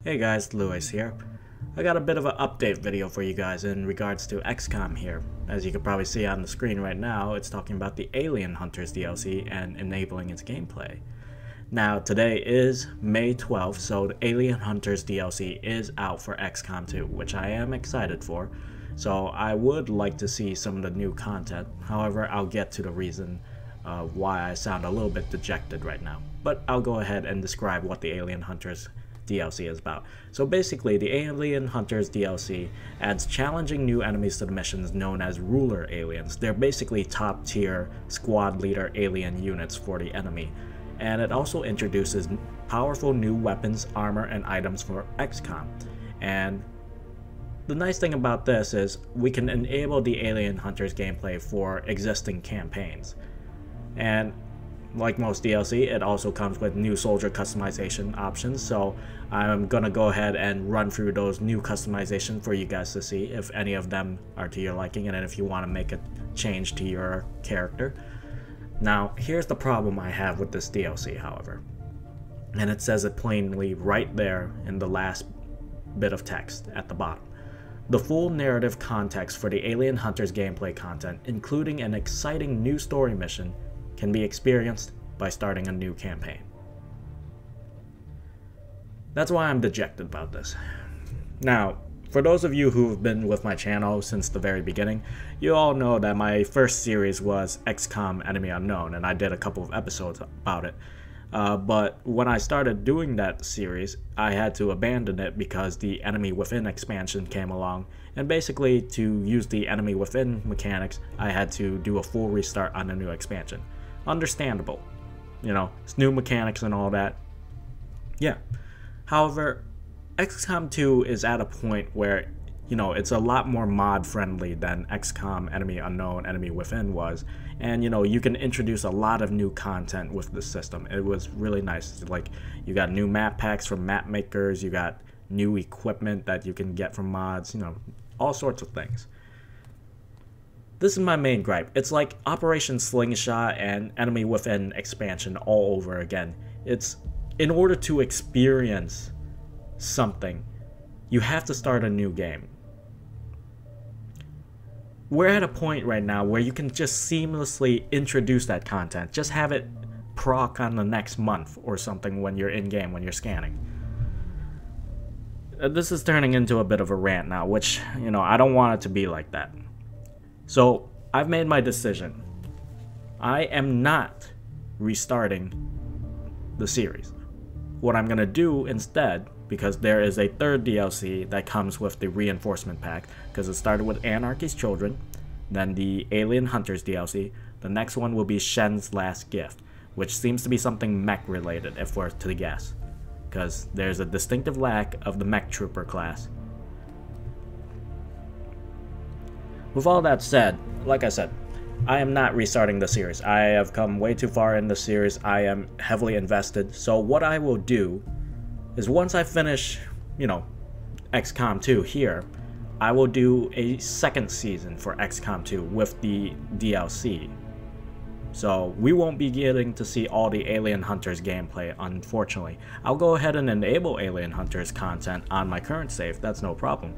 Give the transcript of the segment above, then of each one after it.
Hey guys, Lewis here. I got a bit of an update video for you guys in regards to XCOM here. As you can probably see on the screen right now, it's talking about the Alien Hunters DLC and enabling its gameplay. Now, today is May 12th, so the Alien Hunters DLC is out for XCOM 2, which I am excited for. So I would like to see some of the new content. However, I'll get to the reason why I sound a little bit dejected right now. But I'll go ahead and describe what the Alien Hunters DLC is about. So basically, the Alien Hunters DLC adds challenging new enemies to the missions known as ruler aliens. They're basically top tier squad leader alien units for the enemy. And it also introduces powerful new weapons, armor, and items for XCOM. And the nice thing about this is we can enable the Alien Hunters gameplay for existing campaigns. And like most DLC, it also comes with new soldier customization options, so I'm gonna go ahead and run through those new customizations for you guys to see if any of them are to your liking and if you want to make a change to your character. Now, here's the problem I have with this DLC, however, and it says it plainly right there in the last bit of text at the bottom. The full narrative context for the Alien Hunters gameplay content, including an exciting new story mission, can be experienced by starting a new campaign. That's why I'm dejected about this. Now, for those of you who've been with my channel since the very beginning, you all know that my first series was XCOM Enemy Unknown, and I did a couple of episodes about it. But when I started doing that series, I had to abandon it because the Enemy Within expansion came along, and basically to use the Enemy Within mechanics, I had to do a full restart on a new expansion. Understandable, you know, it's new mechanics and all that. Yeah. However, XCOM 2 is at a point where, you know, it's a lot more mod friendly than XCOM Enemy Unknown, Enemy Within was. And, you know, you can introduce a lot of new content with the system. It was really nice. Like, you got new map packs from map makers, you got new equipment that you can get from mods, you know, all sorts of things. This is my main gripe. It's like Operation Slingshot and Enemy Within expansion all over again. It's, in order to experience something, you have to start a new game. We're at a point right now where you can just seamlessly introduce that content. Just have it proc on the next month or something when you're in-game, when you're scanning. This is turning into a bit of a rant now, which, you know, I don't want it to be like that. So, I've made my decision. I am not restarting the series. What I'm going to do instead, because there is a third DLC that comes with the Reinforcement Pack, because it started with Anarchy's Children, then the Alien Hunters DLC, the next one will be Shen's Last Gift, which seems to be something mech related, if we're to guess, because there's a distinctive lack of the mech trooper class. With all that said, like I said, I am not restarting the series. I have come way too far in the series. I am heavily invested. So what I will do is once I finish, you know, XCOM 2 here, I will do a second season for XCOM 2 with the DLC. So we won't be getting to see all the Alien Hunters gameplay, unfortunately. I'll go ahead and enable Alien Hunters content on my current save. That's no problem.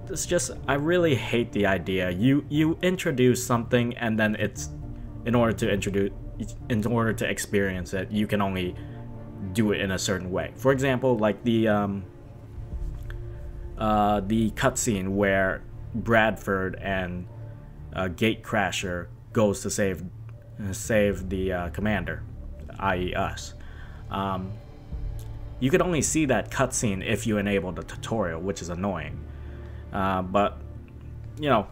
It's just, I really hate the idea. You introduce something and then it's, in order to experience it, you can only do it in a certain way. For example, like the cutscene where Bradford and Gatecrasher goes to save the commander, i.e. us. You could only see that cutscene if you enable the tutorial, which is annoying. But, you know,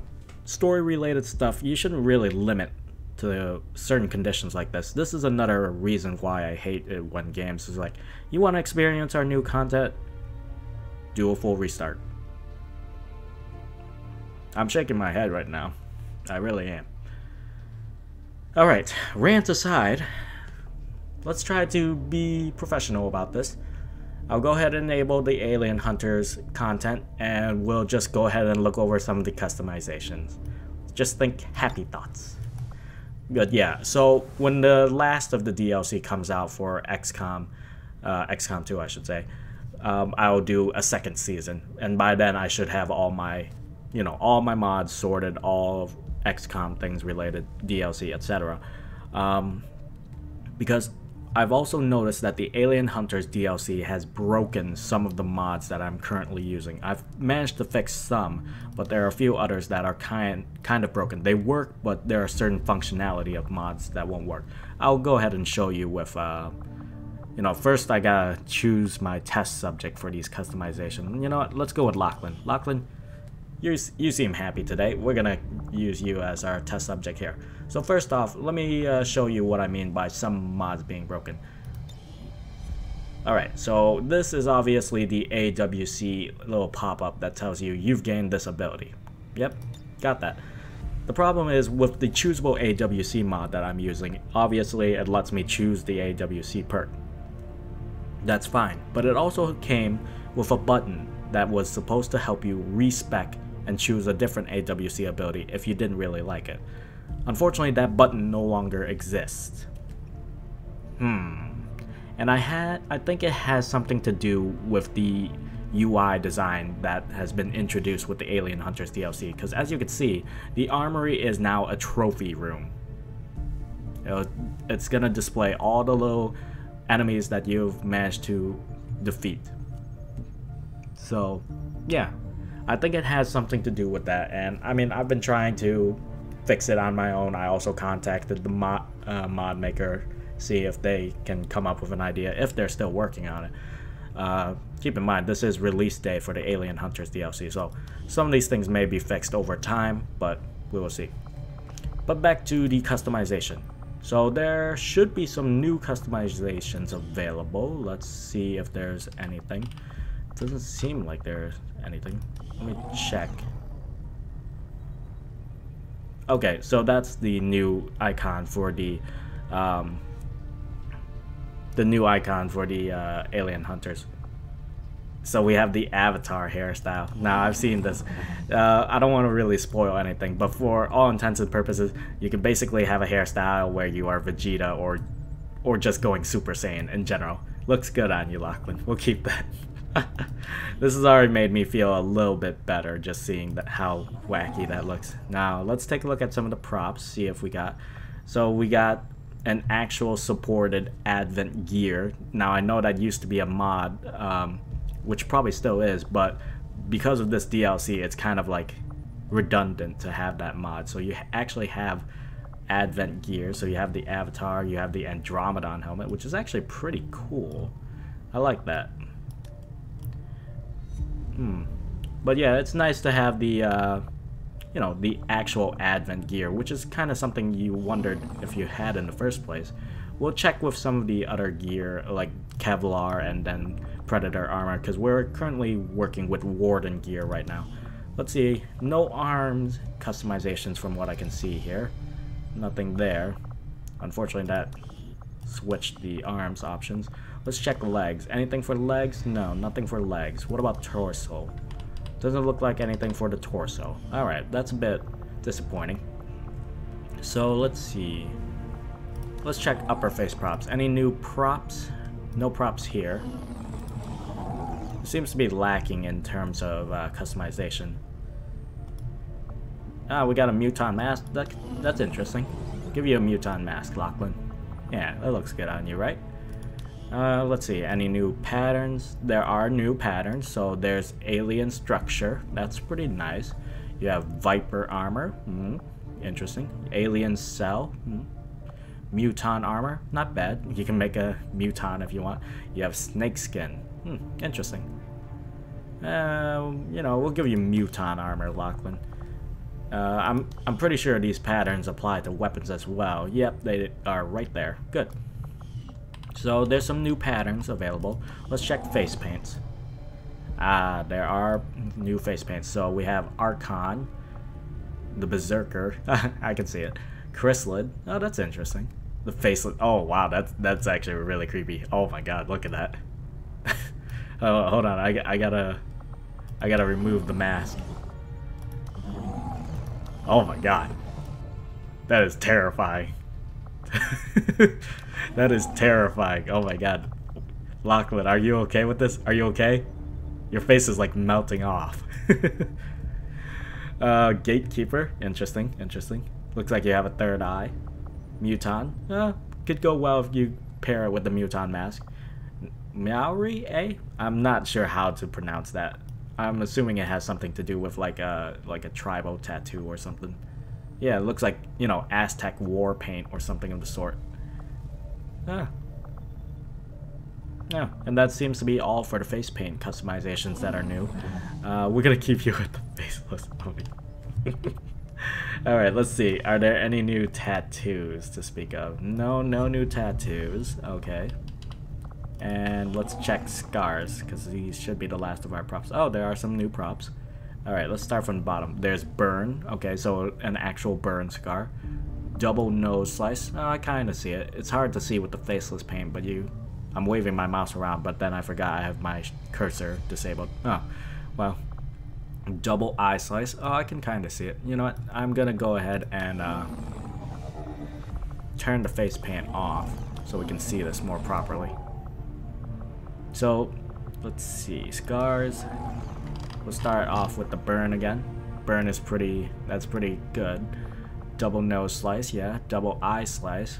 story-related stuff, you shouldn't really limit to certain conditions like this. This is another reason why I hate it when games is like, you want to experience our new content? Do a full restart. I'm shaking my head right now. I really am. Alright, rant aside, let's try to be professional about this. I'll go ahead and enable the Alien Hunters content, and we'll just go ahead and look over some of the customizations. Just think happy thoughts. But yeah, so when the last of the DLC comes out for XCOM 2, I should say, I'll do a second season, and by then I should have all my, all my mods sorted, all of XCOM things related, DLC, etc. Because I've also noticed that the Alien Hunters DLC has broken some of the mods that I'm currently using. I've managed to fix some, but there are a few others that are kind of broken. They work, but there are certain functionality of mods that won't work. I'll go ahead and show you with, first I gotta choose my test subject for these customizations. You know what, let's go with Lachlan. Lachlan, you seem happy today. We're gonna use you as our test subject here. So first off, let me show you what I mean by some mods being broken. Alright, so this is obviously the AWC little pop-up that tells you you've gained this ability. Yep, got that. The problem is with the choosable AWC mod that I'm using, obviously it lets me choose the AWC perk. That's fine, but it also came with a button that was supposed to help you respec and choose a different AWC ability if you didn't really like it. Unfortunately, that button no longer exists. And I think it has something to do with the UI design that has been introduced with the Alien Hunters DLC, because as you can see, the armory is now a trophy room. It's gonna display all the little enemies that you've managed to defeat. So yeah, I think it has something to do with that, and I mean, I've been trying to fix it on my own. I also contacted the mod maker, see if they can come up with an idea, if they're still working on it. Keep in mind, this is release day for the Alien Hunters DLC, so some of these things may be fixed over time, but we will see. But back to the customization. So there should be some new customizations available. Let's see if there's anything. It doesn't seem like there's anything. Let me check. Okay, so that's the new icon for the Alien Hunters. So we have the avatar hairstyle. Now I've seen this. I don't want to really spoil anything, but for all intents and purposes, you can basically have a hairstyle where you are Vegeta or just going Super Saiyan in general. Looks good on you, Lachlan. We'll keep that. This has already made me feel a little bit better just seeing how wacky that looks. Now let's take a look at some of the props, see if we got. So we got an actual supported Advent gear. Now I know that used to be a mod, which probably still is, but because of this DLC, it's kind of like redundant to have that mod. So you actually have Advent gear. So you have the avatar, you have the Andromedon helmet, which is actually pretty cool. I like that. But yeah, it's nice to have the the actual Advent gear, which is kind of something you wondered if you had in the first place. We'll check with some of the other gear like Kevlar and then Predator armor, because we're currently working with Warden gear right now. Let's see, no arms customizations from what I can see here. Nothing there. Unfortunately, that switched the arms options. Let's check legs. Anything for legs? No, nothing for legs. What about torso? Doesn't look like anything for the torso. Alright, that's a bit disappointing. So let's see. Let's check upper face props. Any new props? No props here. Seems to be lacking in terms of customization. Ah, we got a Muton mask. That's interesting. I'll give you a Muton mask, Lachlan. Yeah, that looks good on you, right? Let's see, any new patterns? There are new patterns. So there's alien structure. That's pretty nice. You have Viper armor. Interesting. Alien cell. Muton armor. Not bad. You can make a Muton if you want. You have snake skin. Interesting. We'll give you Muton armor, Lachlan. I'm pretty sure these patterns apply to weapons as well. Yep, they are right there. Good. So there's some new patterns available. Let's check face paints. There are new face paints. So we have Archon, the Berserker. I can see it. Chrysalid. Oh, that's interesting. The faceless. Oh wow, that's actually really creepy. Oh my god, look at that. Oh, hold on. I gotta remove the mask. Oh my god, that is terrifying. That is terrifying. Oh my god. Lachlan, are you okay with this? Are you okay? Your face is like melting off. Gatekeeper. Interesting, interesting. Looks like you have a third eye. Muton. Could go well if you pair it with the Muton mask. Maori, eh? I'm not sure how to pronounce that. I'm assuming it has something to do with like a tribal tattoo or something. Yeah, it looks like, you know, Aztec war paint or something of the sort. Yeah, and that seems to be all for the face paint customizations that are new. We're gonna keep you with the faceless. Alright, let's see. Are there any new tattoos to speak of? No new tattoos. Okay. And let's check scars, because these should be the last of our props. Oh, there are some new props. Alright, let's start from the bottom. There's burn. Okay, so an actual burn scar. Double nose slice. Oh, I kind of see it. It's hard to see with the faceless paint, but I'm waving my mouse around, but then I forgot I have my cursor disabled. Oh, well. Double eye slice. Oh, I can kind of see it. You know what? I'm going to go ahead and turn the face paint off so we can see this more properly. So, let's see. Scars. We'll start off with the burn again. Burn is that's pretty good. Double nose slice, yeah. Double eye slice.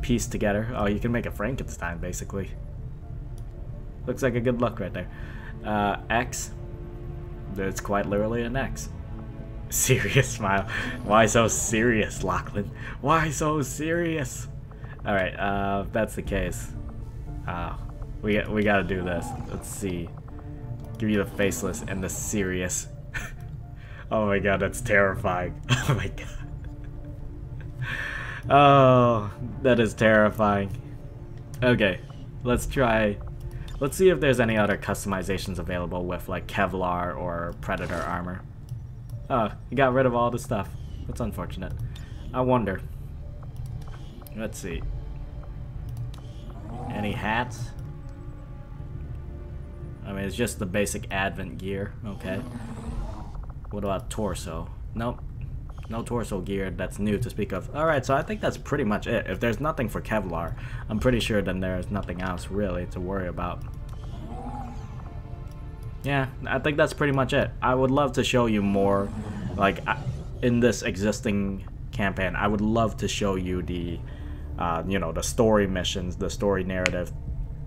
Piece together. Oh, you can make a Frankenstein, basically. Looks like a good look right there. X. It's quite literally an X. Serious smile. Why so serious, Lachlan? Why so serious? Alright, if that's the case. We gotta do this. Let's see. Give you the faceless and the serious. Oh my god, that's terrifying. Oh my god. Oh, that is terrifying. Okay, let's see if there's any other customizations available with like Kevlar or Predator armor. Oh, you got rid of all the stuff. That's unfortunate. I wonder. Let's see. Any hats? I mean, it's just the basic Advent gear. Okay. What about torso? Nope. No torso gear that's new to speak of. Alright, so I think that's pretty much it. If there's nothing for Kevlar, I'm pretty sure then there's nothing else really to worry about. Yeah, I think that's pretty much it. I would love to show you more, like, in this existing campaign, I would love to show you the, you know, the story missions, the story narrative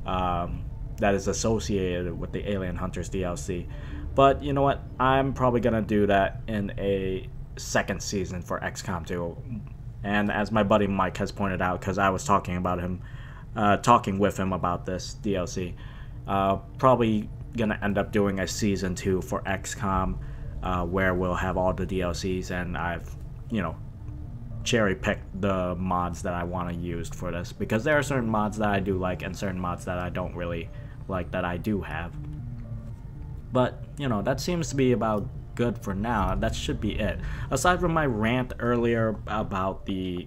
that is associated with the Alien Hunters DLC. But, you know what, I'm probably gonna do that in a second season for XCOM 2, and as my buddy Mike has pointed out, because I was talking with him about this DLC, probably gonna end up doing a season 2 for XCOM, where we'll have all the DLCs, and I've, you know, cherry picked the mods that I want to use for this, because there are certain mods that I do like and certain mods that I don't really like that I do have. But, you know, that seems to be about good for now. That should be it. Aside from my rant earlier about the...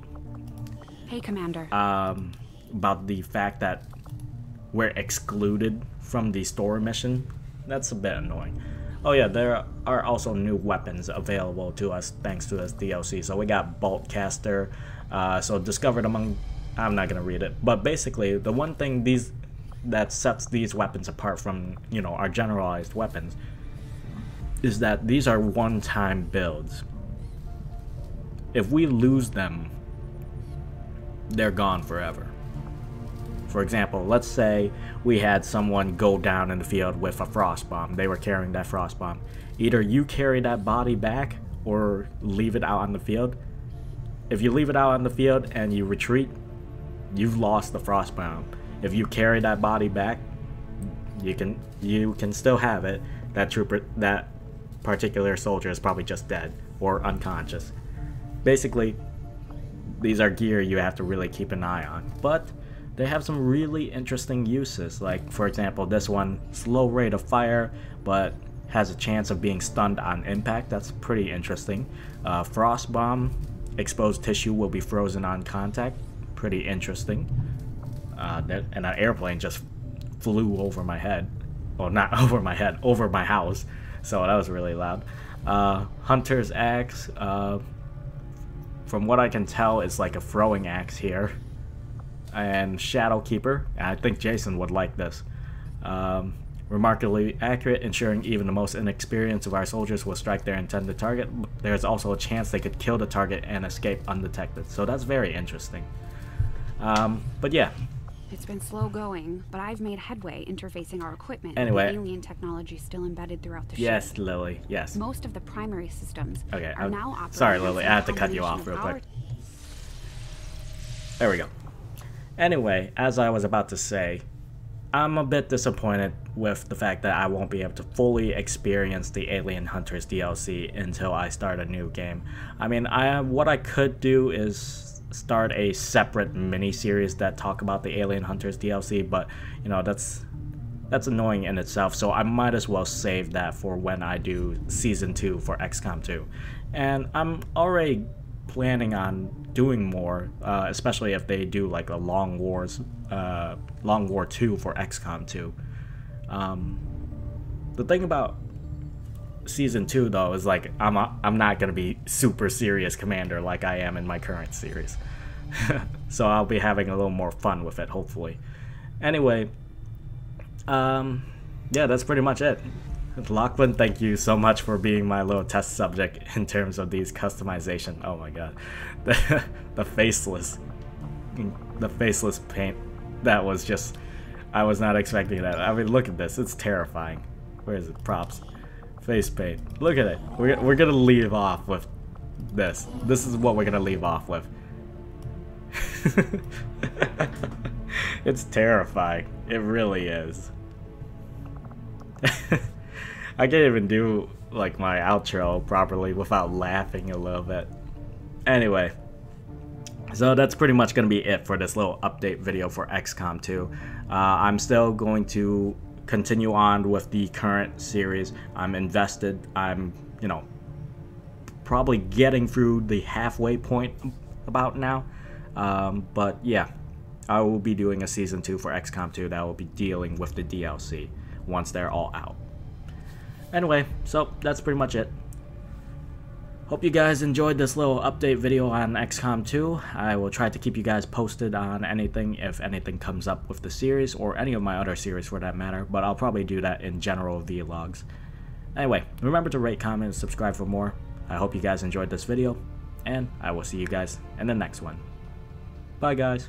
Hey, Commander. About the fact that we're excluded from the story mission, that's a bit annoying. Oh yeah, there are also new weapons available to us thanks to this DLC. So we got Boltcaster, so discovered among... I'm not going to read it. But basically, the one thing that sets these weapons apart from, you know, our generalized weapons is that these are one-time builds. If we lose them, they're gone forever. For example, let's say we had someone go down in the field with a frost bomb. They were carrying that frost bomb. Either you carry that body back or leave it out on the field. If you leave it out on the field and you retreat, you've lost the frost bomb. If you carry that body back, you can still have it. That particular soldier is probably just dead or unconscious. Basically, these are gear you have to really keep an eye on. But they have some really interesting uses. Like, for example, this one, slow rate of fire, but has a chance of being stunned on impact. That's pretty interesting. Frost bomb, exposed tissue will be frozen on contact. Pretty interesting. And an airplane just flew over my head. Well, not over my head, over my house. So that was really loud. Hunter's axe. From what I can tell, it's like a throwing axe here. And Shadow Keeper. I think Jason would like this. Remarkably accurate, ensuring even the most inexperienced of our soldiers will strike their intended target. There's also a chance they could kill the target and escape undetected, so that's very interesting. But yeah. It's been slow going, but I've made headway interfacing our equipment. Anyway. The alien technology still embedded throughout the ship. Yes, Lily, yes. Most of the primary systems Okay, are now operating. Sorry, Lily, I had to cut you off real quick. There we go. Anyway, as I was about to say, I'm a bit disappointed with the fact that I won't be able to fully experience the Alien Hunters DLC until I start a new game. I mean, what I could do is start a separate mini-series that talk about the Alien Hunters DLC, but you know, that's annoying in itself, so I might as well save that for when I do Season 2 for XCOM 2. And I'm already planning on doing more, especially if they do like a Long War 2 for XCOM 2. The thing about Season 2 though is like I'm not gonna be super serious commander like I am in my current series. So I'll be having a little more fun with it, hopefully. Anyway, yeah, that's pretty much it. Lachlan, thank you so much for being my little test subject in terms of these customization. Oh my god. The faceless paint. That was just, I was not expecting that. I mean, look at this, it's terrifying. Where is it? Props. Face paint. Look at it. We're gonna leave off with this. This is what we're gonna leave off with. It's terrifying. It really is. I can't even do like my outro properly without laughing a little bit. Anyway, so that's pretty much gonna be it for this little update video for XCOM 2. I'm still going to continue on with the current series. I'm invested. I'm, you know, probably getting through the halfway point about now. But yeah, I will be doing a Season 2 for XCOM 2 that will be dealing with the DLC once they're all out. Anyway, so that's pretty much it. Hope you guys enjoyed this little update video on XCOM 2. I will try to keep you guys posted on anything, if anything comes up with the series, or any of my other series for that matter, but I'll probably do that in general vlogs. Anyway, remember to rate, comment, and subscribe for more. I hope you guys enjoyed this video, and I will see you guys in the next one. Bye guys.